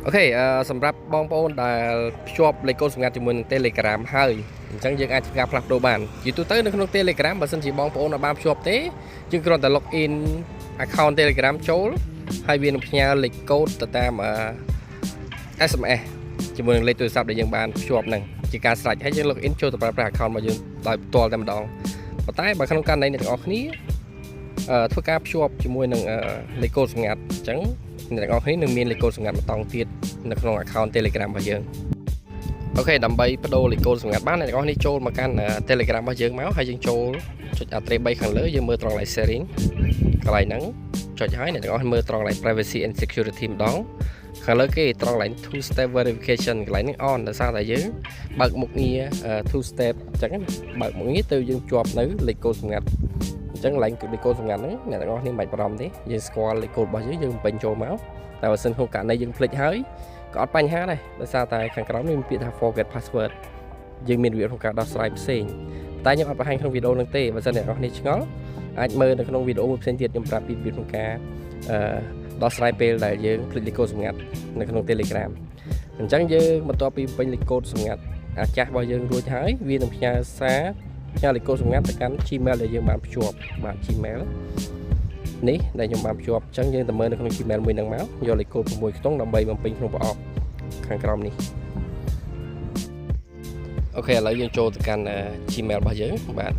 Ok សម្រាប់បងប្អូនដែលភ្ជាប់លេខកូដសម្ងាត់ជាមួយនឹង Telegram ហើយអញ្ចឹងយើងអាចធ្វើការផ្លាស់ប្ដូរបានជាទូទៅនៅក្នុង Telegram បើសិនជាបងប្អូនបានភ្ជាប់ទេយើងគ្រាន់តែ log in account Telegram ចូលហើយវានឹងផ្ញើលេខកូដទៅតាមSMS ជាមួយនឹងលេខទូរស័ព្ទដែលយើងបានភ្ជាប់ហ្នឹងជាការស្រេចហើយយើង log in ចូលទៅប្រើប្រាស់ account របស់យើងដោយផ្ទាល់តែម្ដងប៉ុន្តែបើក្នុងករណីអ្នកទាំងអស់គ្នាធ្វើការភ្ជាប់ជាមួយនឹងលេខកូដសម្ងាត់អញ្ចឹងអ្នកទាំងអស់គ្នានឹងមានលេខកូដសម្ងាត់បន្តទៀតនៅក្នុង account Telegram របស់យើងអូខេដើម្បីបដូរលេខកូដសម្ងាត់បានអ្នកទាំងអស់គ្នាចូលមកកាន់ Telegram របស់យើងមកហើយយើងចូលចុច address 3ខាងលើយើងមើលត្រង់កន្លែង setting កន្លែងហ្នឹងចុចហើយអ្នកទាំងអស់មើលត្រង់កន្លែង privacy and security ម្ដងខាងលើគេត្រង់កន្លែង two step verification កន្លែងនេះ on ដោយសារតែយើងបើកមុខងារ two step អញ្ចឹងបើកមុខងារទៅយើងជាប់នៅលេខកូដសម្ងាត់អញ្ចឹងឡើងលេខកូដសម្ងាត់ហ្នឹងអ្នកទាំងអស់គ្នាមិនបាច់បារម្ភទេយើងស្គាល់លេខកូដរបស់យើងពេញចូលមកតែបើសិនក្នុងករណីយើងភ្លេចហើយក៏អត់បញ្ហាដែរដោយសារតែខាងក្រោមនេះមានពាក្យថា forget password យើងមានរបៀបក្នុងការដោះស្រាយផ្សេងតែខ្ញុំអត់បង្ហាញក្នុងវីដេអូហ្នឹងទេបើសិនអ្នកទាំងអស់គ្នាឆ្ងល់អាចមើលនៅក្នុងវីដេអូមួយផ្សេងទៀតខ្ញុំប្រាប់ពីរបៀបក្នុងការដោះស្រាយពេលដែលយើងភ្លេចលេខកូដសម្ងាត់នៅក្នុង Telegram អញ្ចឹងយើងបន្ទាប់ពីពេញលេខកូដសម្ងាត់អាចាស់របស់យើងរួចហើយវានឹងផ្ញើសារផ្ញើលេខកូដសម្ងាត់ទៅកាន់ Gmail ដែលយើងបានភ្ជាប់បាទ Gmail នេះដែលខ្ញុំបានភ្ជាប់អញ្ចឹងយើងទៅមើលនៅក្នុង Gmail មួយហ្នឹងមកយកលេខកូដ6ខ្ទង់ដើម្បីបំពេញក្នុងប្រអប់ខាងក្រោមនេះអូខេឥឡូវយើងចូលទៅកាន់ Gmail របស់យើងបាទ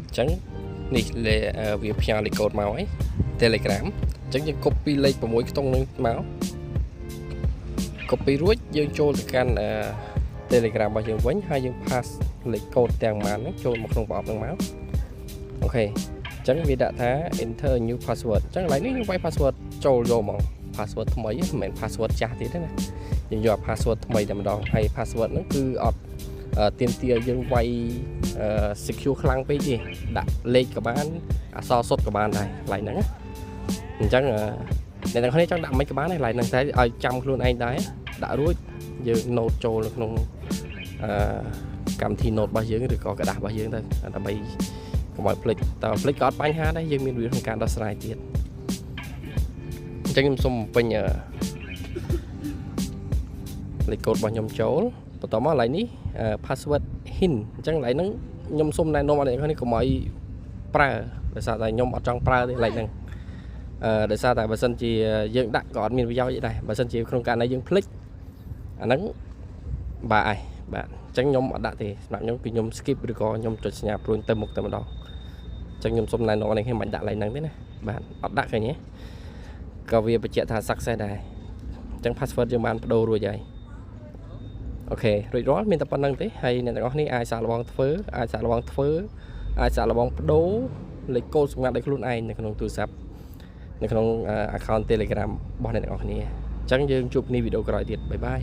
អញ្ចឹងនេះវាផ្ញើលេខកូដមកហើយ Telegram អញ្ចឹងយើង copy លេខ6ខ្ទង់នឹងមក copy រួចយើងចូលទៅកាន់Telegram របស់យើងវិញហើយយើង pass លេខកូដទាំងប៉ុន្មានហ្នឹងចូលមកក្នុងប្រអប់ហ្នឹងមកអូខេអញ្ចឹងវាដាក់ថា enter new password អញ្ចឹងកន្លែងនេះយើងវាយ password ចូលយកមក password ថ្មីមិនមែន password ចាស់ទៀតទេណាយើងយក password ថ្មីតែម្ដងហើយ password ហ្នឹងគឺអត់ទាមទារយើងវាយ secure ខ្លាំងពេកទេដាក់លេខក៏បានអក្សរសុទ្ធក៏បានដែរកន្លែងហ្នឹងអញ្ចឹងអ្នកទាំងគ្នាចង់ដាក់មិនក៏បានដែរកន្លែងហ្នឹងតែឲ្យចាំខ្លួនឯងដែរដាក់រួចយើង note ចូលនៅក្នុងកម្មវិធី note របស់យើងឬក៏กระดาษរបស់យើងទៅដើម្បីកុំឲ្យភ្លេចតើភ្លេចក៏អត់បញ្ហាដែរយើងមានវិធីក្នុងការដោះស្រាយទៀតអញ្ចឹងខ្ញុំសូមបំពេញលេខកូដរបស់ខ្ញុំចូលបន្តមកកន្លែងនេះ password hint អញ្ចឹងកន្លែងហ្នឹងខ្ញុំសូមណែនាំឲ្យអ្នកនេះកុំឲ្យប្រើដោយសារតែខ្ញុំអត់ចង់ប្រើទេកន្លែងហ្នឹងដោយសារតែបើសិនជាយើងដាក់ក៏អត់មានប្រយោជន៍ទេដែរបើសិនជាក្នុងករណីយើងភ្លេចអាហ្នឹងបាទអញ្ចឹងខ្ញុំអត់ដាក់ទេសម្រាប់ខ្ញុំគឺខ្ញុំ skip ឬក៏ខ្ញុំចុចសញ្ញាព្រួញទៅមុខតែម្ដងអញ្ចឹងខ្ញុំសុំណែនាំនេះខ្ញុំមិនដាក់ឡើងហ្នឹងទេណាបាទអត់ដាក់ឃើញទេក៏វាបញ្ជាក់ថា success ដែរអញ្ចឹង password យើងបានបដូររួចហើយអូខេរួចរាល់មានតែប៉ុណ្្នឹងទេហើយអ្នកទាំងអស់គ្នាអាចសាកល្បងធ្វើអាចសាកល្បងបដូរលេខកូដសម្ងាត់ដោយខ្លួនឯងនៅក្នុងទូរស័ព្ទនៅក្នុង account Telegram របស់អ្នកទាំងអស់គ្នាអញ្ចឹងយើងជួបគ្នាវីដេអូក្រោយទៀតបាយបាយ